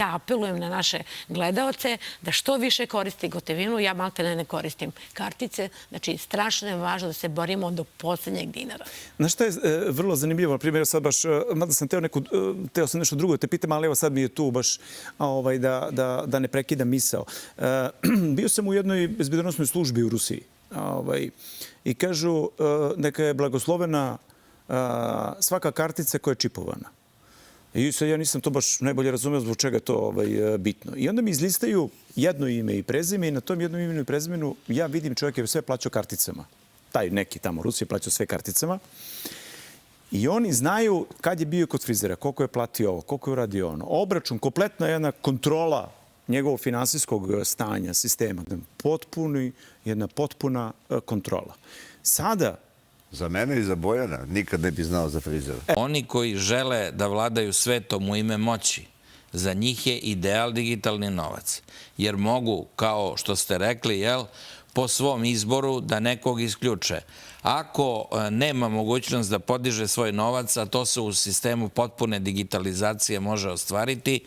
ja apelujem na naše gledaoce da što više koriste gotovinu. Ja maltene ne koristim kartice. Znači, strašno je važno da se borimo do poslednjeg dinara. Znaš šta je vrlo zanimljivo? Na primjer, sad baš, mada sam teo sam nešto drugo te pitam, ali evo sad mi je tu baš da ne prekidam misao. Bio sam u jednoj bezbednosnoj službi u Rusiji i kažu neka je blagoslovena svaka kartica koja je čipovana. I sad ja nisam to baš najbolje razumeo zbog čega je to bitno. I onda mi izlistaju jedno ime i prezime i na tom jednom imenu i prezimenu ja vidim čovjek je sve plaćao karticama. Taj neki tamo u Rusiji plaćao sve karticama. I oni znaju kad je bio kod frizera, koliko je platio ovo, koliko je uradio ono. Obračun, kompletna jedna kontrola njegovog finansijskog stanja, sistema. Jedna potpuna kontrola. Sada, za mene i za Bojana nikad ne bi znao za frizera. Oni koji žele da vladaju svetom u ime moći, za njih je ideal digitalni novac. Jer mogu, kao što ste rekli, po svom izboru da nekog isključe. Ako nema mogućnost da podiže svoj novac, a to se u sistemu potpune digitalizacije može ostvariti,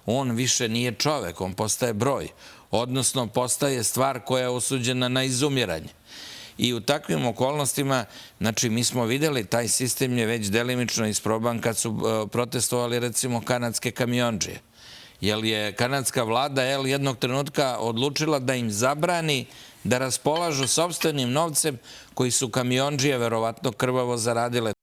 on više nije čovek, on postaje broj. Odnosno, postaje stvar koja je osuđena na izumiranje. I u takvim okolnostima, znači, mi smo videli, taj sistem je već delimično isproban kad su protestovali, recimo, kanadske kamiondžije. Jer je kanadska vlada jednog trenutka odlučila da im zabrani da raspolažu sopstvenim novcem koji su kamiondžije verovatno krvavo zaradile.